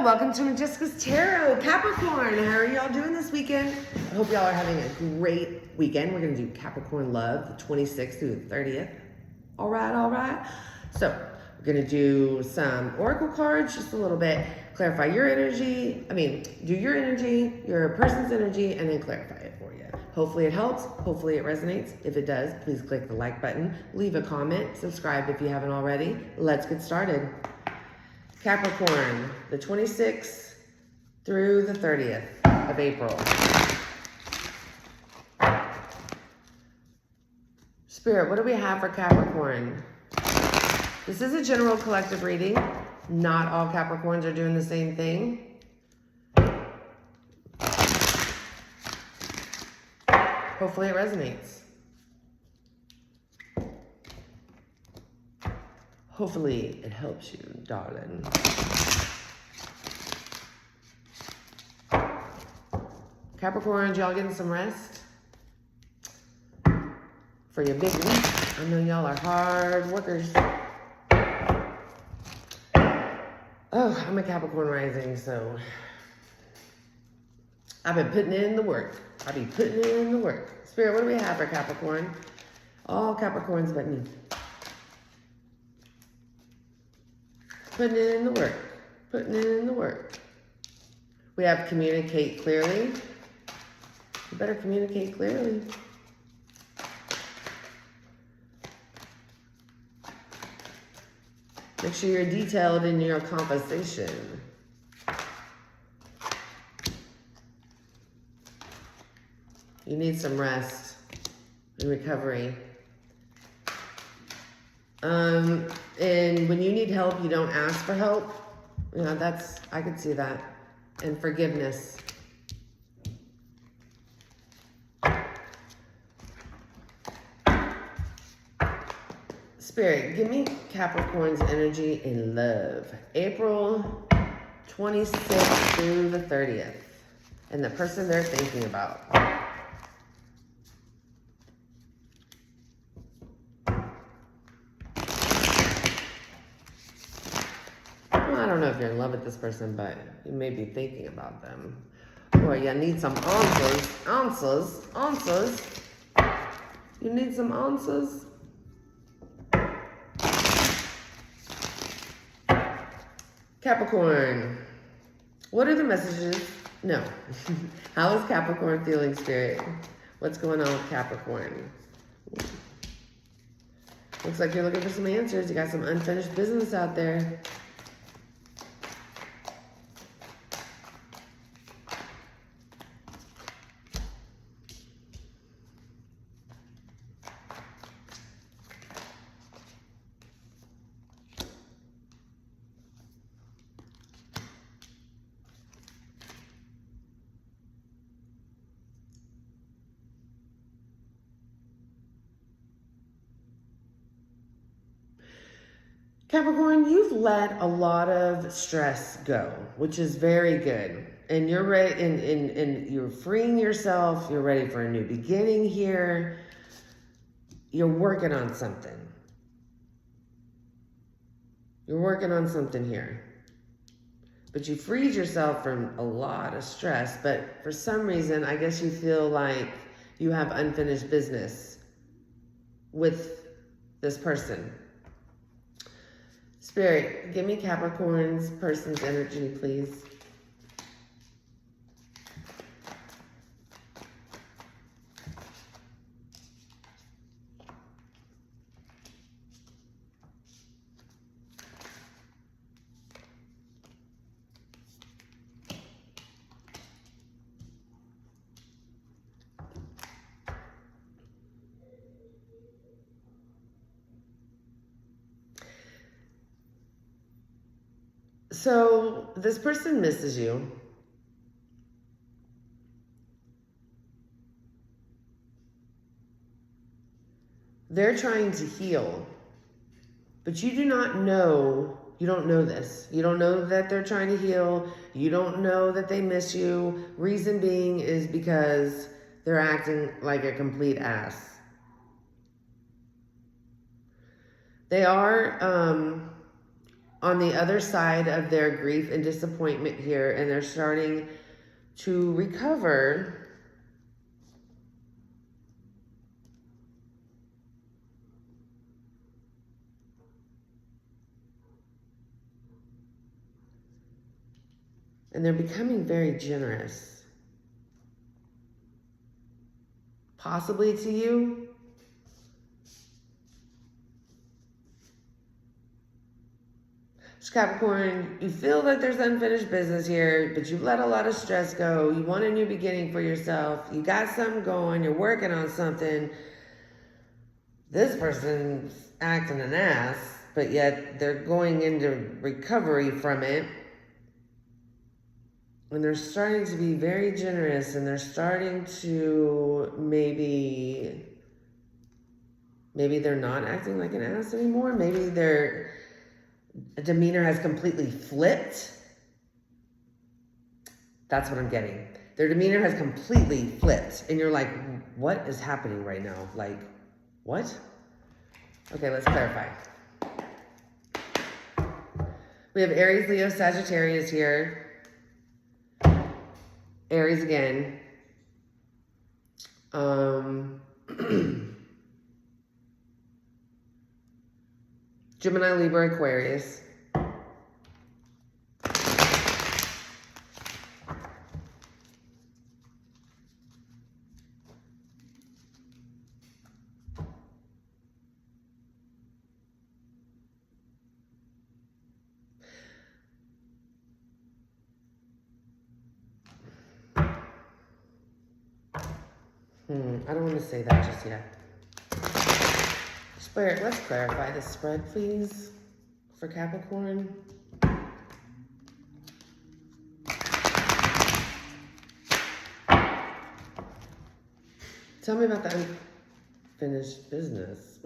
Hello, welcome to Majesticas Tarot, Capricorn. How are y'all doing this weekend? I hope y'all are having a great weekend. We're going to do Capricorn love, the 26th through the 30th. All right. So we're going to do some oracle cards, just a little bit. Clarify your energy. Do your energy, your person's energy, and then clarify it for you. Hopefully it helps. Hopefully it resonates. If it does, please click the like button. Leave a comment. Subscribe if you haven't already. Let's get started. Capricorn, the 26th through the 30th of April. Spirit, what do we have for Capricorn? This is a general collective reading. Not all Capricorns are doing the same thing. Hopefully it resonates. Hopefully it helps you, darling. Capricorn, y'all getting some rest for your big week? I know y'all are hard workers. Oh, I'm a Capricorn rising, so I've been putting in the work. Spirit, what do we have for Capricorn? All Capricorns but me. Putting in the work. We have communicate clearly. You better communicate clearly. Make sure you're detailed in your conversation. You need some rest and recovery. And when you need help, you don't ask for help. You know, I could see that. And forgiveness. Spirit, give me Capricorn's energy in love. April 26th through the 30th. And the person they're thinking about. I don't know if you're in love with this person, but you may be thinking about them. Or you need some answers. You need some answers. Capricorn, what are the messages? No. How is Capricorn feeling, Spirit? What's going on with Capricorn? Looks like you're looking for some answers. You got some unfinished business out there. Capricorn, you've let a lot of stress go, which is very good. And you're ready, and you're freeing yourself. You're ready for a new beginning here. You're working on something. Here. But you freed yourself from a lot of stress. But for some reason, I guess you feel like you have unfinished business with this person. Spirit, give me Capricorn's person's energy, please. So this person misses you. They're trying to heal, but you do not know, you don't know this. You don't know that they're trying to heal. You don't know that they miss you. Reason being is because they're acting like a complete ass. They are on the other side of their grief and disappointment here, and they're starting to recover. And they're becoming very generous. Possibly to you. Capricorn, you feel that there's unfinished business here, but you've let a lot of stress go. You want a new beginning for yourself. You got something going. You're working on something. This person's acting an ass, but yet they're going into recovery from it. And they're starting to be very generous, and they're starting to maybe they're not acting like an ass anymore. Maybe their demeanor has completely flipped. That's what I'm getting. Their demeanor has completely flipped. And you're like, what is happening right now? Like, what? Okay, let's clarify. We have Aries, Leo, Sagittarius here. Aries again. Gemini, Libra, Aquarius. I don't want to say that just yet. Spirit, let's clarify the spread, please, for Capricorn. Tell me about the unfinished business.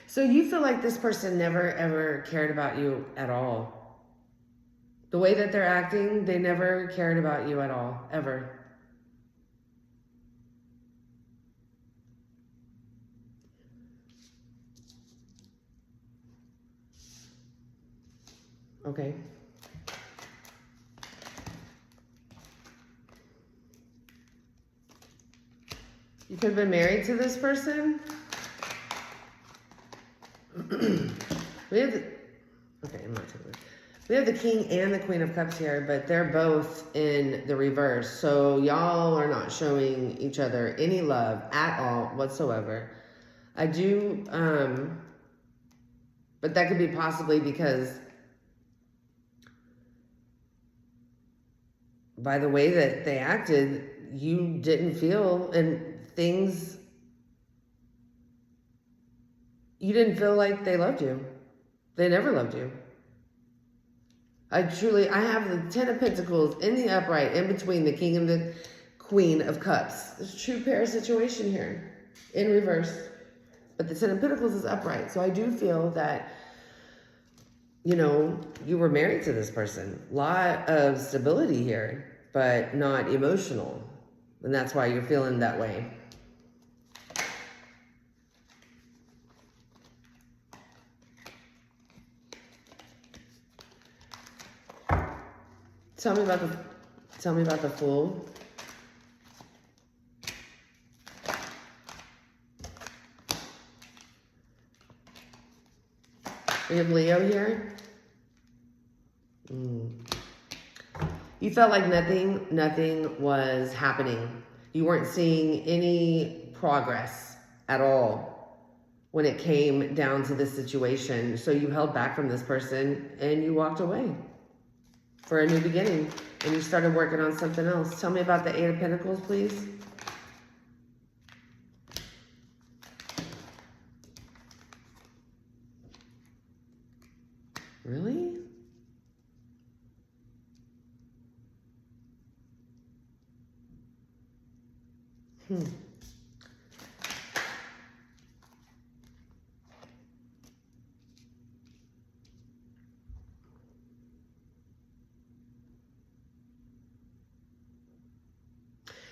So you feel like this person never, ever cared about you at all. The way that they're acting, they never cared about you at all, ever. Okay. You could have been married to this person. We have the King and the Queen of Cups here, but they're both in the reverse. So y'all are not showing each other any love at all whatsoever. I do, but that could be possibly because by the way that they acted, you didn't feel you didn't feel like they loved you. They never loved you. I have the 10 of Pentacles in the upright in between the King and the Queen of Cups. There's a true pair situation here in reverse. But the 10 of Pentacles is upright. So I do feel that, you were married to this person. A lot of stability here, but not emotional. And that's why you're feeling that way. Tell me about the Fool. We have Leo here. You felt like nothing was happening. You weren't seeing any progress at all when it came down to this situation. So you held back from this person and you walked away for a new beginning, and you started working on something else. Tell me about the 8 of Pentacles, please. Really?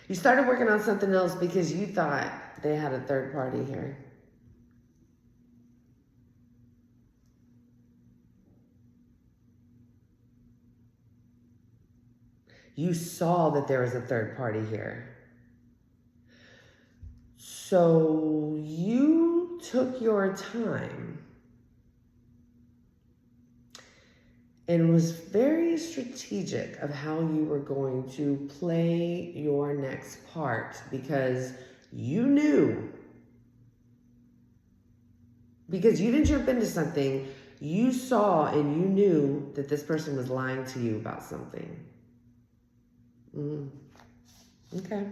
You started working on something else because you thought they had a third party here. You saw that there was a third party here. So you took your time and was very strategic of how you were going to play your next part, because you knew, because you didn't jump into something, you saw and you knew that this person was lying to you about something. Okay.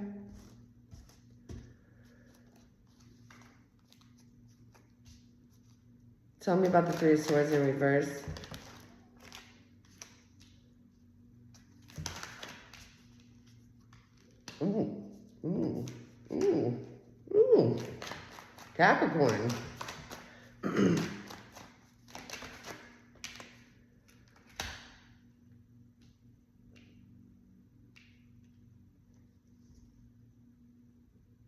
Tell me about the Three of Swords in reverse. Capricorn.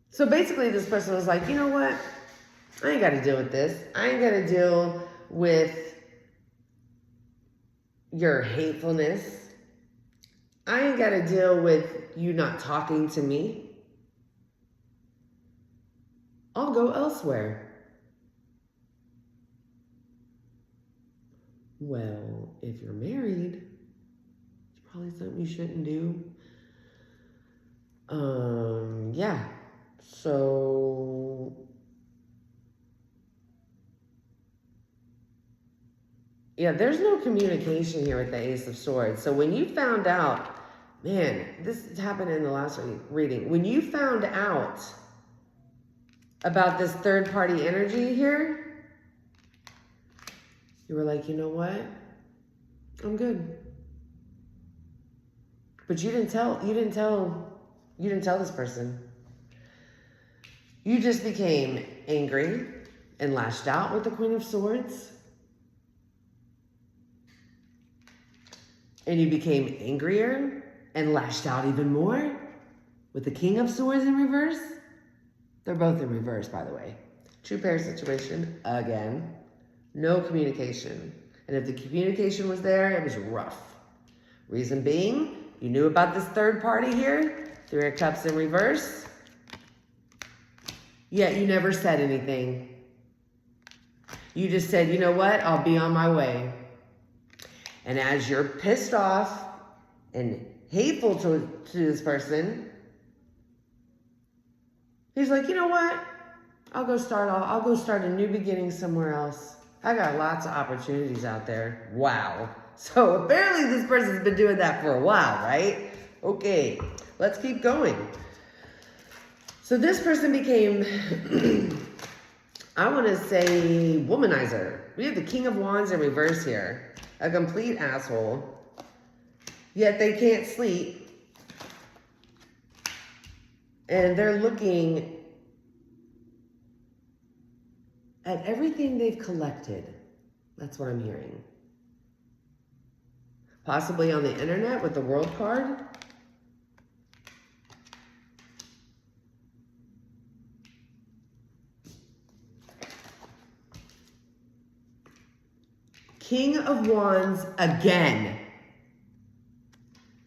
So basically this person was like, you know what? I ain't got to deal with this. I ain't got to deal with your hatefulness. I ain't got to deal with you not talking to me. I'll go elsewhere. Well, if you're married, it's probably something you shouldn't do. Yeah. So, yeah, there's no communication here with the Ace of Swords. So when you found out, man, this happened in the last reading. When you found out about this third party energy here, you were like, you know what? I'm good. But you didn't tell this person. You just became angry and lashed out with the Queen of Swords. And you became angrier and lashed out even more with the King of Swords in reverse. They're both in reverse, by the way. True pair situation, again. No communication. And if the communication was there, it was rough. Reason being, you knew about this third party here. Three of Cups in reverse. Yet you never said anything. You just said, you know what? I'll be on my way. And as you're pissed off and hateful to this person, he's like, you know what? I'll go start a new beginning somewhere else. I got lots of opportunities out there. Wow. So apparently this person's been doing that for a while, right? Okay, let's keep going. So this person became, I want to say, womanizer. We have the King of Wands in reverse here. A complete asshole. Yet they can't sleep. And they're looking at everything they've collected. That's what I'm hearing. Possibly on the internet with the World card. King of Wands again.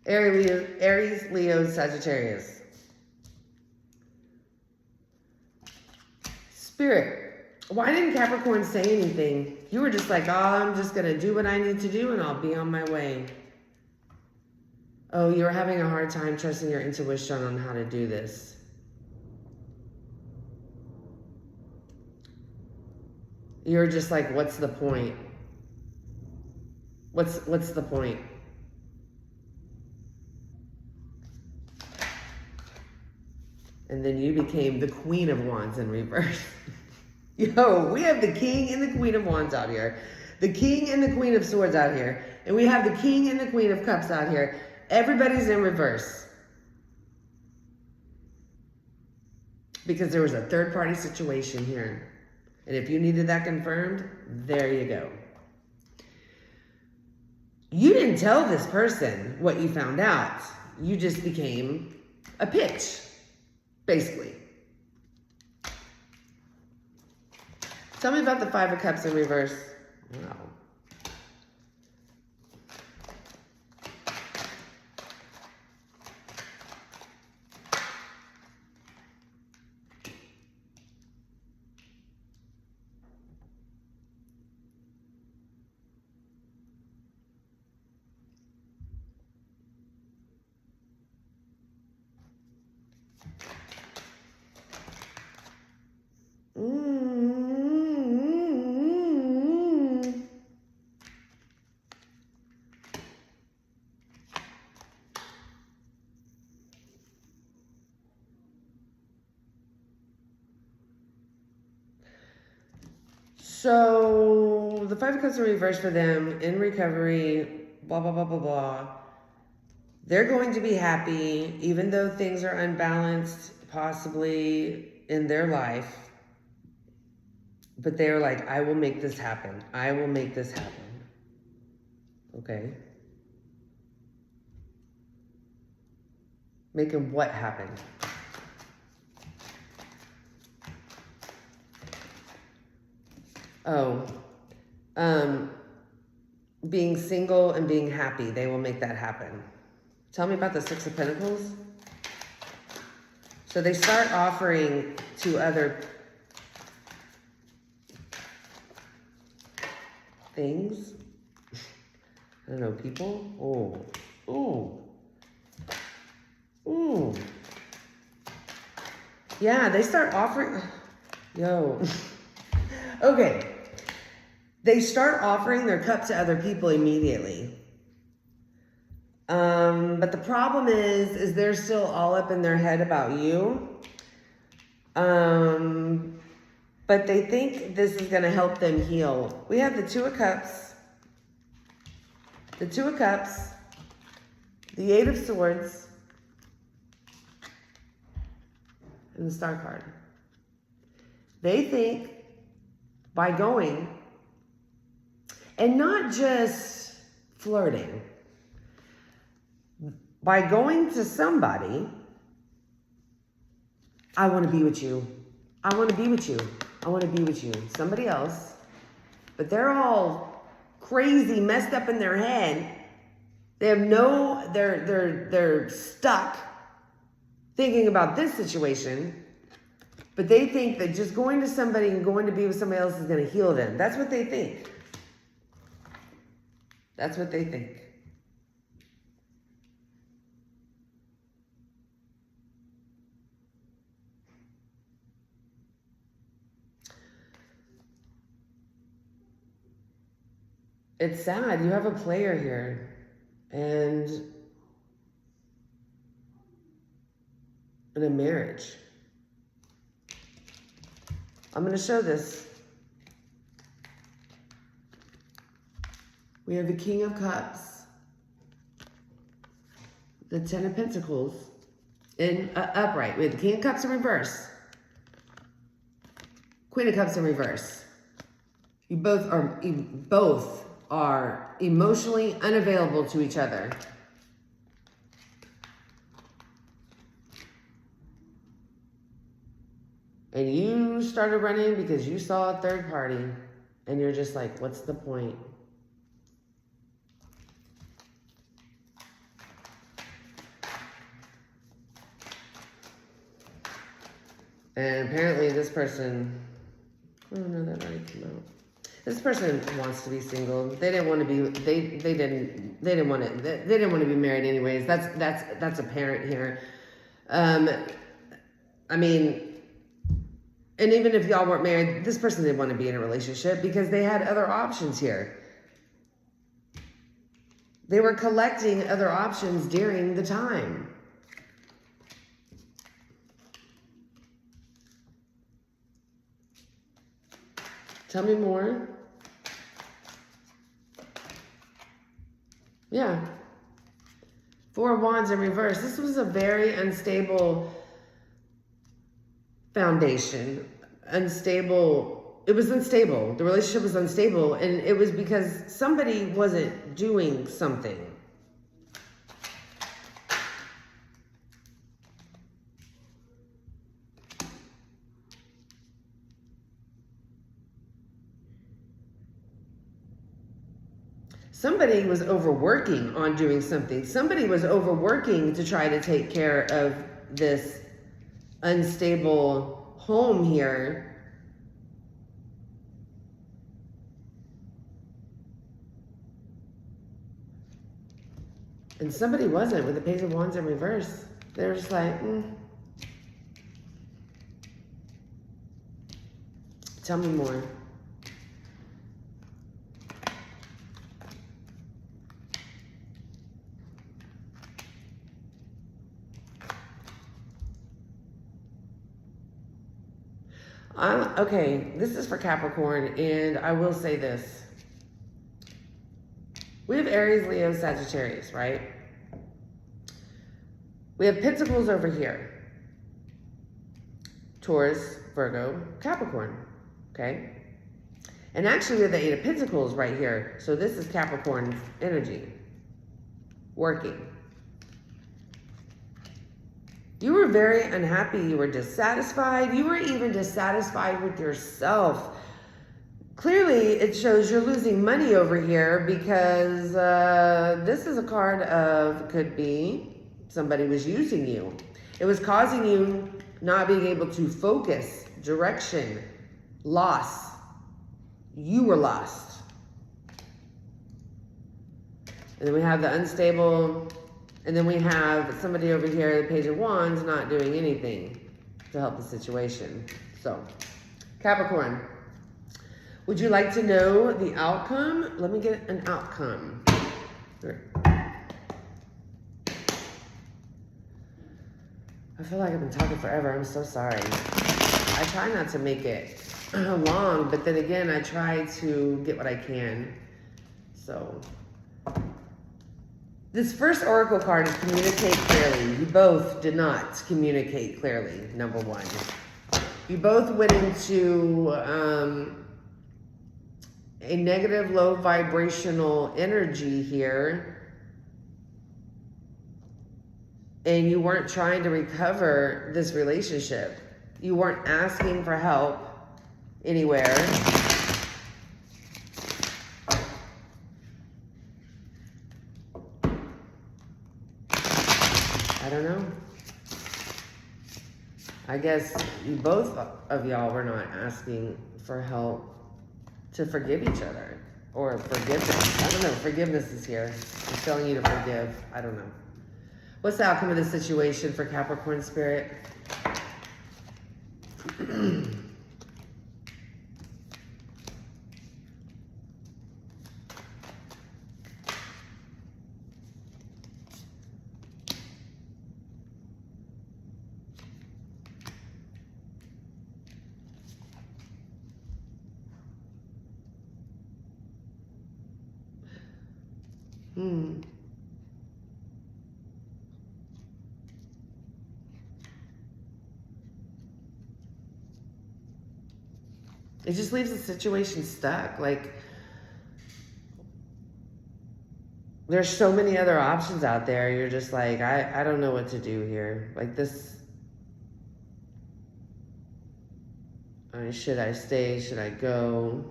Aries, Leo, Sagittarius. Spirit, why didn't Capricorn say anything? You were just like, oh, I'm just going to do what I need to do and I'll be on my way. Oh, you're having a hard time trusting your intuition on how to do this. You're just like, what's the point? What's the point? And then you became the Queen of Wands in reverse. Yo, we have the King and the Queen of Wands out here. The King and the Queen of Swords out here. And we have the King and the Queen of Cups out here. Everybody's in reverse. Because there was a third party situation here. And if you needed that confirmed, there you go. You didn't tell this person what you found out. You just became a pitch. basically. Tell me about the Five of Cups in reverse. Wow. So the Five of Cups in reverse for them in recovery, blah, blah, blah, blah, blah. They're going to be happy, even though things are unbalanced, possibly in their life. But they're like, I will make this happen. I will make this happen. Okay. Making what happen? Oh, being single and being happy. They will make that happen. Tell me about the Six of Pentacles. So they start offering to other things. I don't know, people. Oh, ooh, ooh. Yeah, they start offering. Yo. Okay. They start offering their cup to other people immediately. But the problem is they're still all up in their head about you. But they think this is going to help them heal. We have the Two of Cups, the Two of Cups, the Eight of Swords, and the Star card. They think by going, and not just flirting, by going to somebody, I want to be with you. I want to be with you. I want to be with you. Somebody else. But they're all crazy, messed up in their head. They have they're stuck thinking about this situation. But they think that just going to somebody and going to be with somebody else is going to heal them. That's what they think. That's what they think. It's sad. You have a player here. And in a marriage. I'm going to show this. We have the King of Cups, the Ten of Pentacles in upright. We have the King of Cups in reverse, Queen of Cups in reverse. You both are emotionally unavailable to each other. And you started running because you saw a third party and you're just like, what's the point? And apparently this person, oh no, that already came out. This person wants to be single. They didn't want to be. They didn't want to be married anyways. That's apparent here. I mean, and even if y'all weren't married, this person didn't want to be in a relationship because they had other options here. They were collecting other options during the time. Tell me more. Yeah. Four of Wands in reverse. This was a very unstable foundation. Unstable. It was unstable. The relationship was unstable. And it was because somebody wasn't doing something. Somebody was overworking on doing something. Somebody was overworking to try to take care of this unstable home here. And somebody wasn't, with the Page of Wands in reverse. They were just like, Tell me more. Okay, this is for Capricorn, and I will say this. We have Aries, Leo, Sagittarius, right? We have Pentacles over here. Taurus, Virgo, Capricorn, okay? And actually we have the Eight of Pentacles right here. So this is Capricorn energy working. You were very unhappy. You were dissatisfied. You were even dissatisfied with yourself. Clearly, it shows you're losing money over here because this is a card of, could be, somebody was using you. It was causing you not being able to focus, direction, loss. You were lost. And then we have the unstable. And then we have somebody over here, the Page of Wands, not doing anything to help the situation. So, Capricorn, would you like to know the outcome? Let me get an outcome. I feel like I've been talking forever. I'm so sorry. I try not to make it long, but then again, I try to get what I can. So... this first oracle card is communicate clearly. You both did not communicate clearly, number one. You both went into a negative, low vibrational energy here. And you weren't trying to recover this relationship. You weren't asking for help anywhere. I don't know. I guess you both of y'all were not asking for help to forgive each other or forgiveness. I don't know. Forgiveness is here. I'm telling you to forgive. I don't know. What's the outcome of this situation for Capricorn spirit? It just leaves the situation stuck. Like, there's so many other options out there. You're just like, I don't know what to do here. Like this, should I stay? Should I go?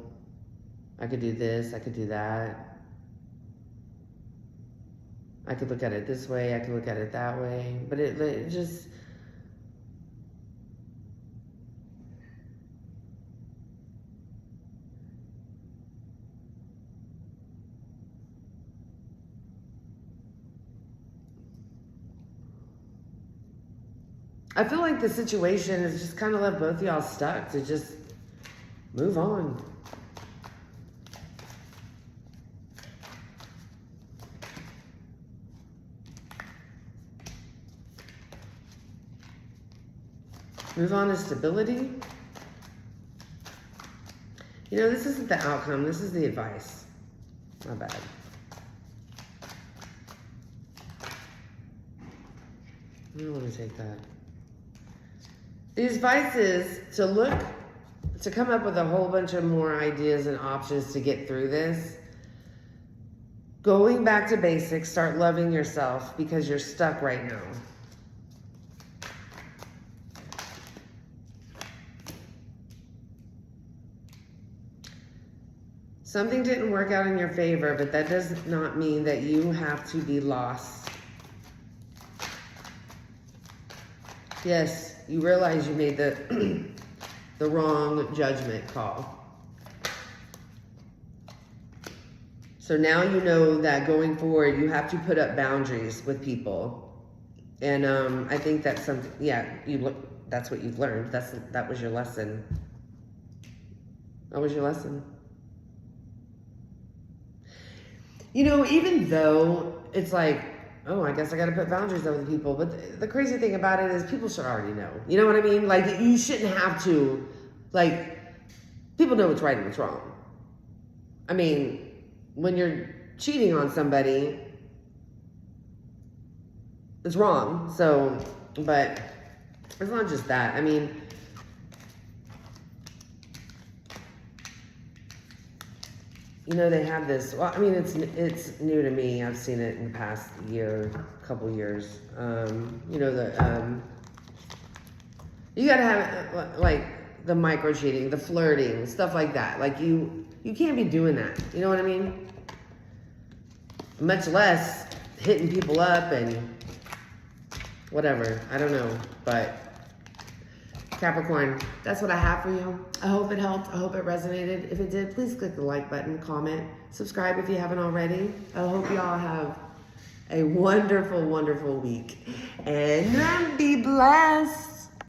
I could do this. I could do that. I could look at it this way. I could look at it that way. But it just... I feel like the situation has just kind of left both of y'all stuck to just move on. Move on to stability. You know, this isn't the outcome. This is the advice. My bad. I don't want to take that. The advice is to come up with a whole bunch of more ideas and options to get through this. Going back to basics, start loving yourself because you're stuck right now. Something didn't work out in your favor, but that does not mean that you have to be lost. Yes, you realize you made the the wrong judgment call. So now you know that going forward, you have to put up boundaries with people. And I think that's something, yeah, that's what you've learned. That was your lesson. That was your lesson. You know, even though it's like, oh, I guess I got to put boundaries up with people. But the crazy thing about it is people should already know. You know what I mean? Like, you shouldn't have to, like, people know what's right and what's wrong. I mean, when you're cheating on somebody, it's wrong. So, but it's not just that. I mean, you know, they have this, well, I mean, it's new to me. I've seen it in the past year, couple years. You know, you gotta have, like, the micro cheating, the flirting, stuff like that. Like, you can't be doing that. You know what I mean? Much less hitting people up and whatever. I don't know, but Capricorn, that's what I have for you. I hope it helped. I hope it resonated. If it did, please click the like button, comment, subscribe if you haven't already. I hope y'all have a wonderful, wonderful week. And be blessed.